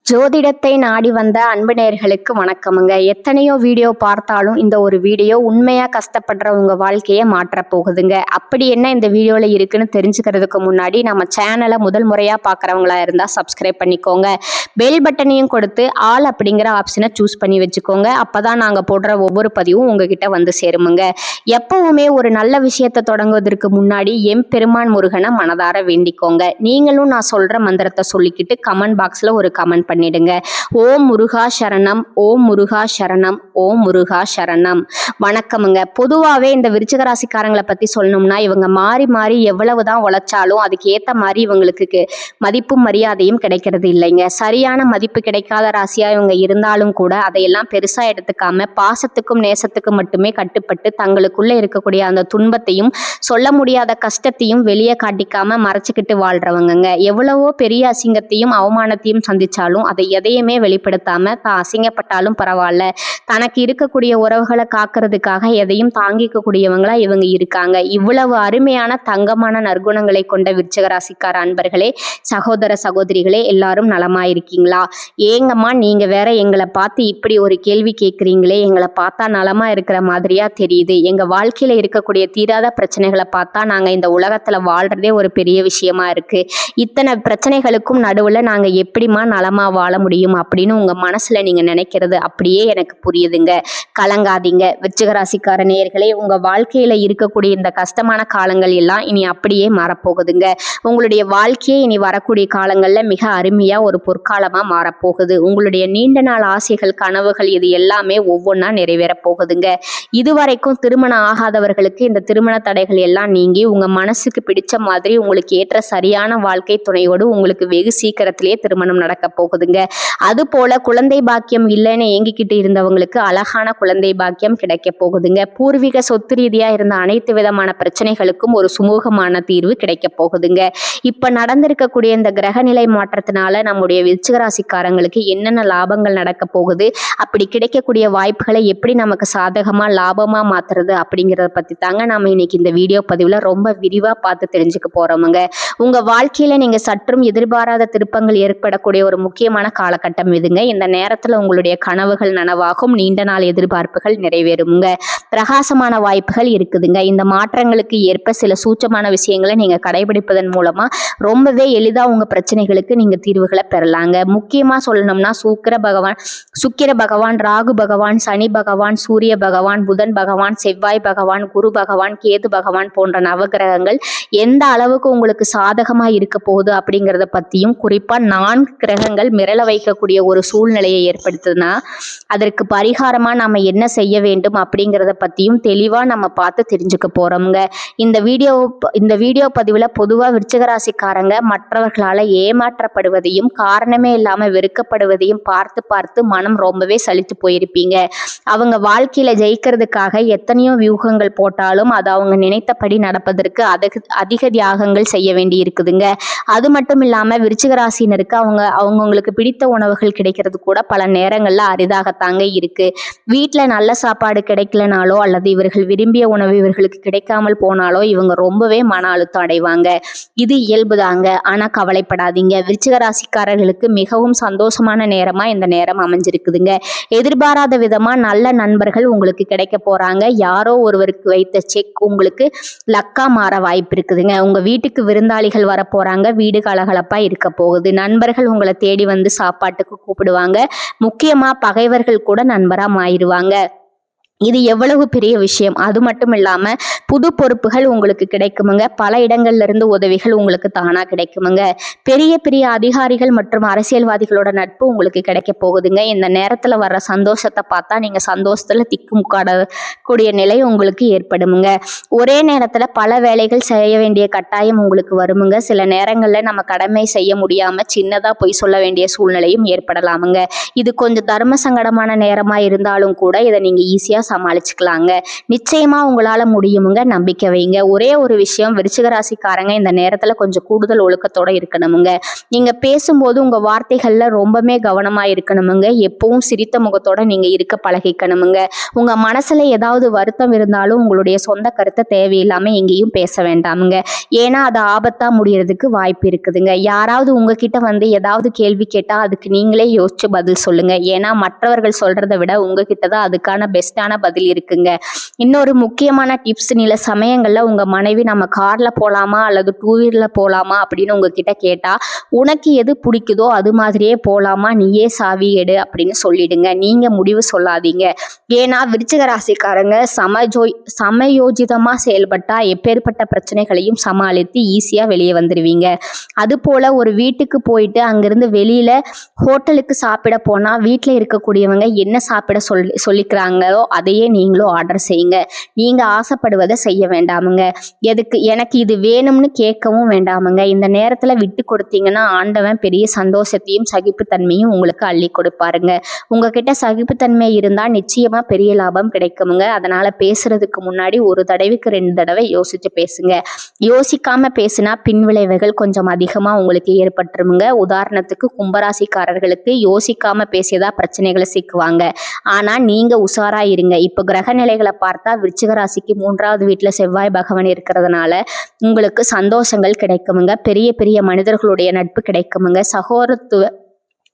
ஜோதிடத்தை நாடி வந்த அன்பு நேயர்களுக்கு வணக்கமுங்க. எத்தனையோ வீடியோ பார்த்தாலும் இந்த ஒரு வீடியோ உண்மையா கஷ்டப்படுற உங்க வாழ்க்கையை மாற்ற போகுதுங்க. அப்படி என்ன இந்த வீடியோல இருக்குன்னு தெரிஞ்சுக்கிறதுக்கு முன்னாடி நம்ம சேனலை முதல் முறையா பார்க்குறவங்களா இருந்தா சப்ஸ்கிரைப் பண்ணிக்கோங்க. பெல் பட்டனையும் கொடுத்து ஆல் அப்படிங்கிற ஆப்ஷனை சூஸ் பண்ணி வச்சுக்கோங்க. அப்பதான் நாங்க போடுற ஒவ்வொரு பதிவும் உங்ககிட்ட வந்து சேருமுங்க. எப்பவுமே ஒரு நல்ல விஷயத்தை தொடங்குவதற்கு முன்னாடி எம்பெருமான் முருகனை மனதார வேண்டிக்கோங்க. நீங்களும் நான் சொல்ற மந்திரத்தை சொல்லிக்கிட்டு கமெண்ட் பாக்ஸ்ல ஒரு கமெண்ட் பண்ணிடுங்க. ஓம் முருகா சரணம், ஓம் முருகா சரணம், ஓம் முருகா சரணம். வணக்கமுங்க. பொதுவாகவே இந்த விருச்சிக ராசிக்காரங்களை பற்றி சொல்லணும்னா இவங்க மாறி மாறி எவ்வளவுதான் உழைச்சாலும் அதுக்கு ஏற்ற மாதிரி இவங்களுக்கு மதிப்பும் மரியாதையும் கிடைக்கிறது இல்லைங்க. சரியான மதிப்பு கிடைக்காத ராசியாக இவங்க இருந்தாலும் கூட அதையெல்லாம் பெருசாக எடுத்துக்காம பாசத்துக்கும் நேசத்துக்கும் மட்டுமே கட்டுப்பட்டு தங்களுக்குள்ளே இருக்கக்கூடிய அந்த துன்பத்தையும் சொல்ல முடியாத கஷ்டத்தையும் வெளியே காட்டிக்காம மறைச்சிக்கிட்டு வாழ்றவங்கங்க. எவ்வளவோ பெரிய அசிங்கத்தையும் அவமானத்தையும் சந்திச்சாலும் அதை எதையுமே வெளிப்படுத்தாம தான் அசிங்கப்பட்டாலும் பரவாயில்ல, தனக்கு இருக்கக்கூடிய உறவுகளை காக்கிறதுக்காக எதையும் தாங்கிக்க கூடியவங்களா இவங்க இருக்காங்க. இவ்வளவு அருமையான தங்கமான நற்குணங்களை கொண்ட விருச்சிக ராசிக்கார அன்பர்களே, சகோதர சகோதரிகளே, எல்லாரும் நலமா இருக்கீங்களா? ஏங்கம்மா நீங்க வேற எங்களை பார்த்து இப்படி ஒரு கேள்வி கேட்குறீங்களே, எங்களை பார்த்தா நலமா இருக்கிற மாதிரியா தெரியுது. எங்க வாழ்க்கையில இருக்கக்கூடிய தீராத பிரச்சனைகளை பார்த்தா நாங்க இந்த உலகத்துல வாழ்றதே ஒரு பெரிய விஷயமா இருக்கு. இத்தனை பிரச்சனைகளுக்கும் நடுவுல நாங்க எப்படிமா நலமா வாழ முடியும் அப்படின்னு உங்க மனசுல நீங்க நினைக்கிறது அப்படியே எனக்கு புரியுதுங்க. கலங்காதீங்க விருச்சிக ராசிக்கார நேயர்களே, உங்க வாழ்க்கையில இருக்கக்கூடிய இந்த கஷ்டமான காலங்கள் எல்லாம் இனி அப்படியே மாறப்போகுதுங்க. உங்களுடைய வாழ்க்கையே இனி வரக்கூடிய காலங்கள்ல மிக அருமையா ஒரு பொற்காலமா மாறப்போகுது. உங்களுடைய நீண்ட நாள் ஆசைகள், கனவுகள் இது எல்லாமே ஒவ்வொன்றா நிறைவேற போகுதுங்க. இதுவரைக்கும் திருமணம் ஆகாதவர்களுக்கு இந்த திருமண தடைகள் எல்லாம் நீங்கி உங்க மனசுக்கு பிடிச்ச மாதிரி உங்களுக்கு ஏற்ற சரியான வாழ்க்கை துணையோடு உங்களுக்கு வெகு சீக்கிரத்திலேயே திருமணம் நடக்க போகுதுங்க. அது போல குழந்தை பாக்கியம் இல்லைன்னு ஏங்கிக்கிட்டு இருந்தவங்களுக்கு அழகான குழந்தை பாக்கியம் கிடைக்க போகுதுங்க. பூர்வீக சொத்து ரீதியா இருந்த அனைத்து விதமான பிரச்சனைகளுக்கும் ஒரு சுமூகமான தீர்வு கிடைக்க போகுதுங்க. இப்ப நடந்திருக்கக்கூடிய இந்த கிரகநிலை மாற்றத்தினால நம்முடைய விருச்சிக ராசிக்காரங்களுக்கு என்னென்ன லாபங்கள் நடக்க போகுது, அப்படி கிடைக்கக்கூடிய வாய்ப்புகளை எப்படி நமக்கு சாதகமா லாபமா மாத்துறது அப்படிங்கிறத பத்தி தாங்க நாம இன்னைக்கு இந்த வீடியோ பதிவுல ரொம்ப விரிவா பார்த்து தெரிஞ்சுக்க போறோமுங்க. உங்க வாழ்க்கையில நீங்க சற்றும் எதிர்பாராத திருப்பங்கள் ஏற்படக்கூடிய ஒரு முக்கியமான காலகட்டம் இதுங்க. இந்த நேரத்துல உங்களுடைய கனவுகள் நனவாகும், நீண்ட நாள் எதிர்பார்ப்புகள் நிறைவேறுங்க, பிரகாசமான வாய்ப்புகள் இருக்குதுங்க. இந்த மாற்றங்களுக்கு ஏற்ப சில சூட்சமான விஷயங்களை நீங்க கடைபிடிப்பதன் மூலமா ரொம்பவே எளிதா உங்க பிரச்சனைகளுக்கு நீங்க தீர்வுகளை பெறலாங்க. முக்கியமா சொல்லணும்னா சுக்கிர பகவான், ராகு பகவான், சனி பகவான், சூரிய பகவான், புதன் பகவான், செவ்வாய் பகவான், குரு பகவான், கேது பகவான் போன்ற நவகிரகங்கள் எந்த அளவுக்கு உங்களுக்கு சாதகமா இருக்க போகுது அப்படிங்கிறத பத்தியும், குறிப்பா 4 கிரகங்கள் மிரள வைக்கக்கூடிய ஒரு சூழ்நிலையை ஏற்படுத்துதுன்னா அதற்கு பரிகாரமா நாம என்ன செய்ய வேண்டும் அப்படிங்கிறத பத்தியும் தெளிவா நம்ம பார்த்து தெரிஞ்சுக்க போறோம்ங்க. இந்த வீடியோ பதிவுல பொதுவா விருச்சிக ராசிக்காரங்க மற்றவர்களால ஏமாற்றப்படுவதையும் காரணமே இல்லாம வெறுக்கப்படுவதையும் பார்த்து பார்த்து மனம் ரொம்பவே சலித்து போயிருப்பீங்க. அவங்க வாழ்க்கையில ஜெயிக்கிறதுக்காக எத்தனையோ வியூகங்கள் போட்டாலும் அது அவங்க நினைத்தபடி நடப்பதற்கு அதிக தியாகங்கள் செய்ய வேண்டி இருக்குதுங்க. அது மட்டும் இல்லாம விருச்சிக ராசினருக்கு அவங்களுக்கு பிடித்த உணவுகள் கிடைக்கிறது கூட பல நேரங்கள்ல அரிதாகத்தாங்க இருக்கு. வீட்டுல நல்ல சாப்பாடு கிடைக்கலனாலோ அல்லது இவர்கள் விரும்பிய உணவு இவர்களுக்கு கிடைக்காமல் போனாலோ இவங்க ரொம்பவே மன அழுத்தம் அடைவாங்க. இது இயல்புதாங்க. ஆனா கவலைப்படாதீங்க. விருச்சிக ராசிக்காரர்களுக்கு மிகவும் சந்தோஷமான நேரமா இந்த நேரம் அமைஞ்சிருக்குதுங்க. எதிர்பாராத விதமா நல்ல நண்பர்கள் உங்களுக்கு கிடைக்க போறாங்க. யாரோ ஒருவருக்கு வைத்த செக் உங்களுக்கு லக்கா மாற வாய்ப்பு இருக்குதுங்க. உங்க வீட்டுக்கு விருந்தாளிகள் வர போறாங்க. வீடு கலகலப்பா இருக்க போகுது. நண்பர்கள் உங்களை தேடி வந்து சாப்பாட்டுக்கு கூப்பிடுவாங்க. முக்கியமா பகைவர்கள் கூட நண்பரா மாறிடுவாங்க. இது எவ்வளவு பெரிய விஷயம். அது மட்டும் இல்லாம புது பொறுப்புகள் உங்களுக்கு கிடைக்குமுங்க. பல இடங்கள்ல இருந்து உதவிகள் உங்களுக்கு தானா கிடைக்குமுங்க. பெரிய பெரிய அதிகாரிகள் மற்றும் அரசியல்வாதிகளோட நட்பு உங்களுக்கு கிடைக்க போகுதுங்க. இந்த நேரத்துல வர்ற சந்தோஷத்தை பார்த்தா நீங்க சந்தோஷத்துல திக்குமுக்காடக்கூடிய நிலை உங்களுக்கு ஏற்படுமுங்க. ஒரே நேரத்துல பல வேலைகள் செய்ய வேண்டிய கட்டாயம் உங்களுக்கு வருமுங்க. சில நேரங்கள்ல நம்ம கடமை செய்ய முடியாம சின்னதா பொய் சொல்ல வேண்டிய சூழ்நிலையும் ஏற்படலாமுங்க. இது கொஞ்சம் தர்ம சங்கடமான நேரமா இருந்தாலும் கூட இதை நீங்க ஈஸியா சமாளிச்சுக்கலாங்க. நிச்சயமா உங்களால முடியுமுங்க. நம்பிக்கை வைங்க. ஒரே ஒரு விஷயம், விருச்சிக ராசிக்காரங்க இந்த நேரத்துல கொஞ்சம் கூடுதல் ஒழுக்கத்தோட இருக்கணுமுங்க. நீங்க பேசும்போது உங்க வார்த்தைகள்ல ரொம்பவே கவனமா இருக்கணுமுங்க. எப்பவும் சிரித்த முகத்தோட நீங்க இருக்க பழகிக்கணுமுங்க. உங்க மனசுல ஏதாவது வருத்தம் இருந்தாலும் உங்களுடைய சொந்த கருத்தை தேவையில்லாம எங்கேயும் பேச வேண்டாமுங்க. ஏன்னா அது ஆபத்தா முடியறதுக்கு வாய்ப்பு இருக்குதுங்க. யாராவது உங்ககிட்ட வந்து ஏதாவது கேள்வி கேட்டா அதுக்கு நீங்களே யோசிச்சு பதில் சொல்லுங்க. ஏன்னா மற்றவர்கள் சொல்றதை விட உங்ககிட்ட தான் அதுக்கான பெஸ்டான பதில் இருக்குங்க. இன்னொரு முக்கியமான டிப்ஸ், சில சமயங்கள்ல உங்க மனைவி நம்ம கார்ல போலாமா அல்லது டூ வீலர்ல போலாமா அப்படின்னு உங்ககிட்ட கேட்டா, உனக்கு எது பிடிக்குதோ அது மாதிரியே போலாமா, நீயே சாவி எடு அப்படின்னு சொல்லிடுங்க. நீங்க முடிவு சொல்லாதீங்க. ஏன்னா விருச்சிக ராசிக்காரங்க சமயோஜிதமா செயல்பட்டா எப்பேற்பட்ட பிரச்சனைகளையும் சமாளித்து ஈஸியா வெளியே வந்துடுவீங்க. அது போல ஒரு வீட்டுக்கு போயிட்டு அங்கிருந்து வெளியில ஹோட்டலுக்கு சாப்பிட போனா வீட்டில் இருக்கக்கூடியவங்க என்ன சாப்பிட சொல்லிக்கிறாங்களோ அதையே நீங்களும் ஆர்டர் செய்யுங்க. நீங்க ஆசைப்படுவதை செய்ய வேண்டாமுங்க. எதுக்கு எனக்கு இது வேணும்னு கேட்கவும் வேண்டாமுங்க. இந்த நேரத்துல விட்டு கொடுத்தீங்கன்னா ஆண்டவன் பெரிய சந்தோஷத்தையும் சகிப்புத்தன்மையும் உங்களுக்கு அள்ளி கொடுப்பாருங்க. உங்ககிட்ட சகிப்புத்தன்மை இருந்தா நிச்சயமா பெரிய லாபம் கிடைக்குமுங்க. அதனால பேசுறதுக்கு முன்னாடி ஒரு தடவைக்கு 2 தடவை யோசிச்சு பேசுங்க. யோசிக்காம பேசினா பின்விளைவுகள் கொஞ்சம் அதிகமா உங்களுக்கு ஏற்பட்டுருமுங்க. உதாரணத்துக்கு கும்பராசிக்காரர்களுக்கு யோசிக்காம பேசியதா பிரச்சனைகளை சிக்குவாங்க. ஆனா நீங்க உஷாரா இருங்க. இப்போ கிரக நிலைகளை பார்த்தா விருச்சிக ராசிக்கு 3வது வீட்டுல செவ்வாய் பகவான் இருக்கிறதுனால உங்களுக்கு சந்தோஷங்கள் கிடைக்குமுங்க. பெரிய பெரிய மனிதர்களுடைய நட்பு கிடைக்குமுங்க.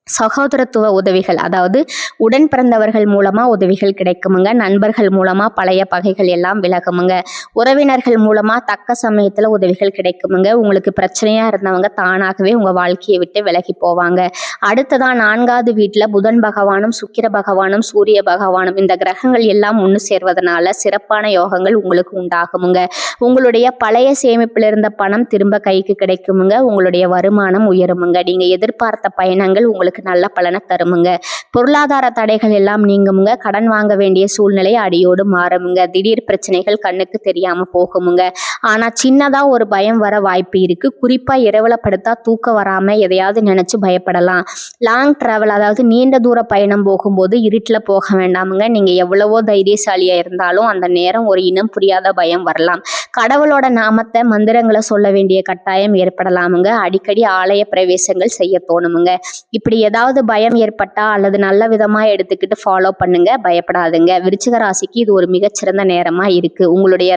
சகோதரத்துவ உதவிகள், அதாவது உடன் பிறந்தவர்கள் மூலமா உதவிகள் கிடைக்குமுங்க. நண்பர்கள் மூலமா பழைய பகைகள் எல்லாம் விலகுமுங்க. உறவினர்கள் மூலமா தக்க சமயத்துல உதவிகள் கிடைக்குமுங்க. உங்களுக்கு பிரச்சனையா இருந்தவங்க தானாகவே உங்க வாழ்க்கையை விட்டு விலகி போவாங்க. அடுத்ததான் 4வது வீட்டுல புதன் பகவானும் சுக்கிர பகவானும் சூரிய பகவானும் இந்த கிரகங்கள் எல்லாம் ஒன்று சேர்வதனால சிறப்பான யோகங்கள் உங்களுக்கு உண்டாகுமுங்க. உங்களுடைய பழைய சேமிப்பில் இருந்த பணம் திரும்ப கைக்கு கிடைக்குமுங்க. உங்களுடைய வருமானம் உயருமுங்க. நீங்க எதிர்பார்த்த பயணங்கள் உங்களுக்கு நல்ல பலனை தருமுங்க. பொருளாதார தடைகள் எல்லாம் நீங்குமுங்க. கடன் வாங்க வேண்டிய சூழ்நிலை அடியோடு மாறுமுங்க. திடீர் பிரச்சனைகள் கண்ணுக்கு தெரியாம போகுமுங்க. ஆனா சின்னதா ஒரு பயம் வர வாய்ப்பு இருக்கு. குறிப்பா இரவுல படுத்தா தூக்கம் வராம எதையாவது நினைச்சு பயப்படலாம். லாங் டிராவல், அதாவது நீண்ட தூர பயணம் போகும்போது இருட்டுல போக வேண்டாமுங்க. நீங்க எவ்வளவோ தைரியசாலியா இருந்தாலும் அந்த நேரம் ஒரு இனம் புரியாத பயம் வரலாம். கடவுளோட நாமத்தை மந்திரங்களை சொல்ல வேண்டிய கட்டாயம் ஏற்படலாமுங்க. அடிக்கடி ஆலய பிரவேசங்கள் செய்ய தோணுமுங்க. இப்படி ஏதாவது பயம் ஏற்பட்டா அல்லது நல்ல விதமா எடுத்துக்கிட்டு ஃபாலோ பண்ணுங்க. பயப்படாதுங்க. விருச்சிக ராசிக்கு இது ஒரு மிகச்சிறந்த நேரமா இருக்கு. உங்களுடைய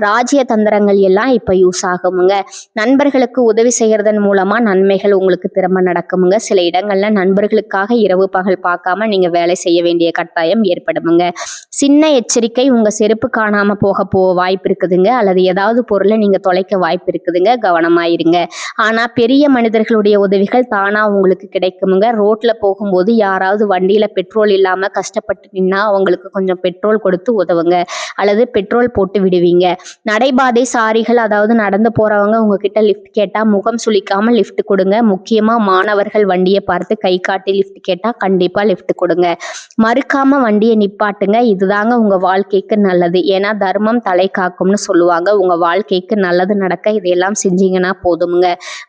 ராஜ்ய தந்திரங்கள் எல்லாம் இப்ப யூஸ் ஆகுமுங்க. நண்பர்களுக்கு உதவி செய்யறதன் மூலமா நன்மைகள் உங்களுக்கு திரும்ப நடக்குமுங்க. சில இடங்கள்ல நண்பர்களுக்காக இரவு பகல் பார்க்காம நீங்க வேலை செய்ய வேண்டிய கட்டாயம் ஏற்படுமுங்க. சின்ன எச்சரிக்கை, உங்க செருப்பு காணாம போக வாய்ப்பு இருக்குதுங்க. அல்லது ஏதாவது பொருளை நீங்க தொலைக்க வாய்ப்பு இருக்குதுங்க. கவனமாயிருங்க. ஆனா பெரிய மனிதர்களுடைய உதவிகள் தானா உங்களுக்கு கிடைக்குமுங்க. ரோட்ல போகும்போது யாராவது வண்டியில பெட்ரோல் இல்லாம கஷ்டப்பட்டு நின்னா அவங்களுக்கு கொஞ்சம் பெட்ரோல் கொடுத்து உதவுங்க. அல்லது பெட்ரோல் போட்டு விடுவீங்க. நடைபாதை சாரிகள், அதாவது நடந்து போறவங்க உங்ககிட்ட லிஃப்ட் கேட்டா முகம் சுளிக்காம லிஃப்ட் கொடுங்க. முக்கியமா மாணவர்கள் வண்டியை பார்த்து கை காட்டி லிஃப்ட் கேட்டா கண்டிப்பா லிஃப்ட் கொடுங்க. மறுக்காம வண்டியை நிப்பாட்டுங்க. இதுதாங்க உங்க வாழ்க்கைக்கு நல்லது. ஏன்னா தர்மம் தலை காக்கும்னு சொல்லுவாங்க. உங்க வாழ்க்கைக்கு நல்லது நடக்க இதையெல்லாம் செஞ்சீங்கன்னா போதுமுங்க.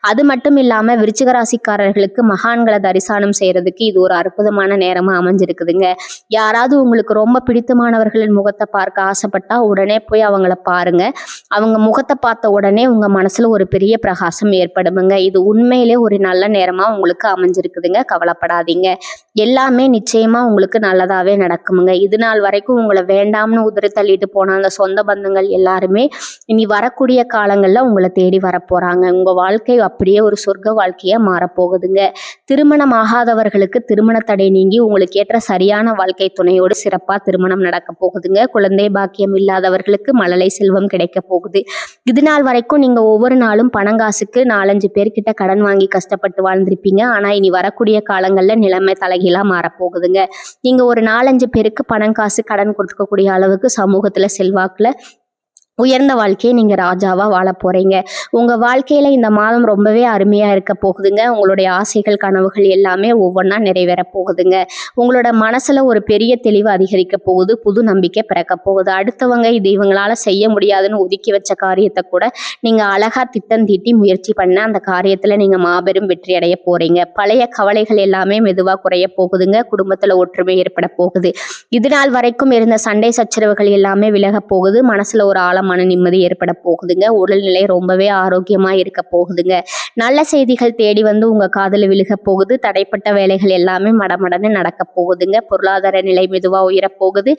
அது மட்டும் இல்லாம விருச்சிக ராசிக்காரர்களுக்கு மகான்களை தரிசனம் செய்யறதுக்கு இது ஒரு அற்புதமான நேரமா அமைஞ்சிருக்குதுங்க. யாராவது உங்களுக்கு ரொம்ப பிடித்தமானவர்களின் முகத்தை பார்க்க ஆசைப்பட்டா உடனே போய் அவங்கள பாருங்க. அவங்க முகத்தை பார்த்த உடனே உங்க மனசுல ஒரு பெரிய பிரகாசம் ஏற்படுமுங்க. இது உண்மையிலே ஒரு நல்ல நேரமா உங்களுக்கு அமைஞ்சிருக்குதுங்க. கவலைப்படாதீங்க. எல்லாமே நிச்சயமா உங்களுக்கு நல்லதாவே நடக்குமுங்க. இது நாள் வரைக்கும் உங்களை வேண்டாம்னு உதறி தள்ளிட்டு போன அந்த சொந்த பந்தங்கள் எல்லாருமே இனி வரக்கூடிய காலங்கள்ல உங்களை தேடி வரப்போறாங்க. உங்க வாழ்க்கை அப்படியே ஒரு சொர்க்க வாழ்க்கையா மாறப்போகுதுங்க. திருமணம் ஆகாதவர்களுக்கு திருமண தடை நீங்கி உங்களுக்கு ஏற்ற சரியான வாழ்க்கை துணையோடு சிறப்பா திருமணம் நடக்க போகுதுங்க. குழந்தை பாக்கியம் இல்லாதவர்களுக்கு மழலை செல்வம் கிடைக்க போகுது. இது நாள் வரைக்கும் நீங்க ஒவ்வொரு நாளும் பணங்காசுக்கு 4-5 பேர்கிட்ட கடன் வாங்கி கஷ்டப்பட்டு வாழ்ந்திருப்பீங்க. ஆனா இனி வரக்கூடிய காலங்கள்ல நிலைமை தலைகீழா மாறப்போகுதுங்க. நீங்க ஒரு 4-5 பேருக்கு பணம் காசு கடன் கொடுக்கக்கூடிய அளவுக்கு சமூகத்துல செல்வாக்குல உயர்ந்த வாழ்க்கையை நீங்க ராஜாவா வாழ போறீங்க. உங்க வாழ்க்கையில இந்த மாதம் ரொம்பவே அருமையா இருக்க போகுதுங்க. உங்களுடைய ஆசைகள், கனவுகள் எல்லாமே ஒவ்வொன்னா நிறைவேற போகுதுங்க. உங்களோட மனசுல ஒரு பெரிய தெளிவு அதிகரிக்க போகுது. புது நம்பிக்கை பிறக்க போகுது. அடுத்தவங்க இது இவங்களால செய்ய முடியாதுன்னு ஒதுக்கி வச்ச காரியத்தை கூட நீங்க அழகா திட்டம் தீட்டி முயற்சி பண்ண அந்த காரியத்துல நீங்க மாபெரும் வெற்றி அடைய போறீங்க. பழைய கவலைகள் எல்லாமே மெதுவா குறைய போகுதுங்க. குடும்பத்துல ஒற்றுமை ஏற்பட போகுது. இது நாள் வரைக்கும் இருந்த சண்டை சச்சரவுகள் எல்லாமே விலக போகுது. மனசுல ஒரு ஆழமான நிம்மதி ஏற்பட போகுதுங்க. உடல்நிலை ரொம்பவே ஆரோக்கியமா இருக்க போகுதுங்க. நல்ல செய்திகள் தேடி வந்து உங்க காதுல விழுக போகுது. தடைப்பட்ட வேலைகள் எல்லாமே மடமடன்னு நடக்க போகுதுங்க. பொருளாதார நிலை மெதுவா உயரப் போகுது.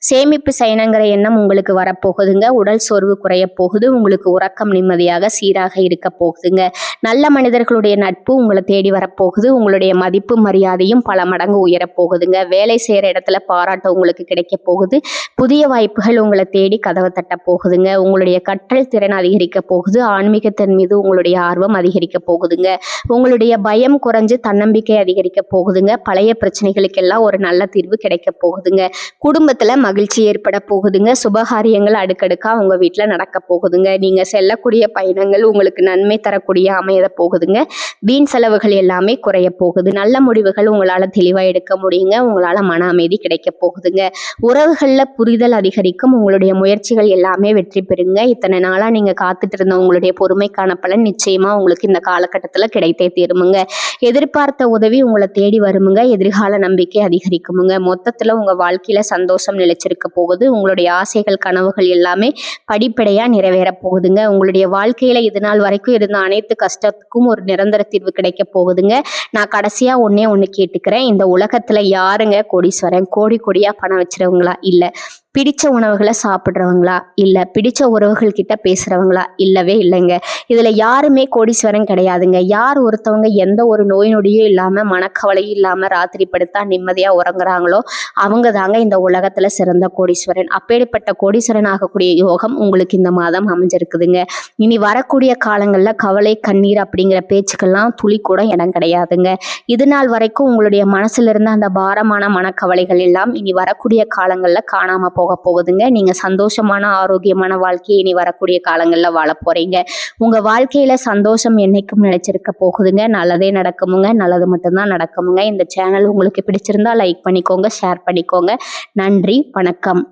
சேமிப்பு செய்யணுங்கிற எண்ணம் உங்களுக்கு வரப்போகுதுங்க. உடல் சோர்வு குறைய போகுது. உங்களுக்கு உறக்கம் நிம்மதியாக சீராக இருக்க போகுதுங்க. நல்ல மனிதர்களுடைய நட்பு உங்களை தேடி வரப்போகுது. உங்களுடைய மதிப்பு மரியாதையும் பல மடங்கு உயரப் போகுதுங்க. வேலை செய்யற இடத்துல பாராட்டு உங்களுக்கு கிடைக்க போகுது. புதிய வாய்ப்புகள் உங்களை தேடி கதவை தட்ட போகுதுங்க. உங்களுடைய கற்றல் திறன் அதிகரிக்க போகுது. ஆன்மீகத்தின் மீது உங்களுடைய ஆர்வம் அதிகரிக்க போகுதுங்க. உங்களுடைய பயம் குறைஞ்சு தன்னம்பிக்கை அதிகரிக்க போகுதுங்க. பழைய பிரச்சனைகளுக்கெல்லாம் ஒரு நல்ல தீர்வு கிடைக்க போகுதுங்க. குடும்பத்துல மகிழ்ச்சி ஏற்பட போகுதுங்க. சுபகாரியங்கள் அடுக்கடுக்கா உங்க வீட்டுல நடக்க போகுதுங்க. நீங்க செல்லக்கூடிய பயணங்கள் உங்களுக்கு நன்மை தரக்கூடிய அமைய போகுதுங்க. வீண் செலவுகள் எல்லாமே குறைய போகுது. நல்ல முடிவுகள் உங்களால தெளிவா எடுக்க முடியுங்க. உங்களால மன அமைதி கிடைக்க போகுதுங்க. உறவுகள்ல புரிதல் அதிகரிக்கும். உங்களுடைய முயற்சிகள் எல்லாமே வெற்றி பெறுங்க. இத்தனை நாளா நீங்க காத்துட்டு இருந்த உங்களுடைய பொறுமைக்கான பலன் நிச்சயமா உங்களுக்கு இந்த காலகட்டத்துல கிடைத்தே தீருமுங்க. எதிர்பார்த்த உதவி உங்களை தேடி வருமுங்க. எதிர்கால நம்பிக்கை அதிகரிக்குமுங்க. மொத்தத்துல உங்க வாழ்க்கையில சந்தோஷம் நிலைச்சிருக்க போகுது. உங்களுடைய ஆசைகள், கனவுகள் எல்லாமே படிப்படியா நிறைவேற போகுதுங்க. உங்களுடைய வாழ்க்கையில இது நாள் வரைக்கும் இருந்த அனைத்து கஷ்டத்துக்கும் ஒரு நிரந்தர தீர்வு கிடைக்க போகுதுங்க. நான் கடைசியா ஒண்ணே ஒண்ணு கேட்டுக்கிறேன். இந்த உலகத்துல யாருங்க கோடீஸ்வரன்? கோடி கோடியா பணம் வச்சிருவங்களா? இல்ல. பிடிச்ச உணவுகளை சாப்பிட்றவங்களா? இல்ல. பிடிச்ச உறவுகள் கிட்ட பேசுறவங்களா? இல்லவே இல்லைங்க. இதுல யாருமே கோடீஸ்வரன் கிடையாதுங்க. யார் ஒருத்தவங்க எந்த ஒரு நோய் நொடியும் இல்லாம மனக்கவலையும் இல்லாம ராத்திரி படுத்தா நிம்மதியா உறங்குறாங்களோ அவங்க தாங்க இந்த உலகத்துல சிறந்த கோடீஸ்வரன். அப்பேற்பட்ட கோடீஸ்வரன் ஆகக்கூடிய யோகம் உங்களுக்கு இந்த மாதம் அமைஞ்சிருக்குதுங்க. இனி வரக்கூடிய காலங்கள்ல கவலை, கண்ணீர் அப்படிங்கிற பேச்சுக்கெல்லாம் துளி கூட இடம் கிடையாதுங்க. இது நாள் வரைக்கும் உங்களுடைய மனசுல இருந்த அந்த பாரமான மனக்கவலைகள் எல்லாம் இனி வரக்கூடிய காலங்கள்ல காணாம போக போகுதுங்க. நீங்க சந்தோஷமான ஆரோக்கியமான வாழ்க்கையை இனி வரக்கூடிய காலங்கள்ல வாழ போறீங்க. உங்க வாழ்க்கையில சந்தோஷம் என்னைக்கும் நிலைச்சிருக்க போகுதுங்க. நல்லதே நடக்குமுங்க. நல்லது மட்டும்தான் நடக்குமுங்க. இந்த சேனல் உங்களுக்கு பிடிச்சிருந்தா லைக் பண்ணிக்கோங்க, ஷேர் பண்ணிக்கோங்க. நன்றி, வணக்கம்.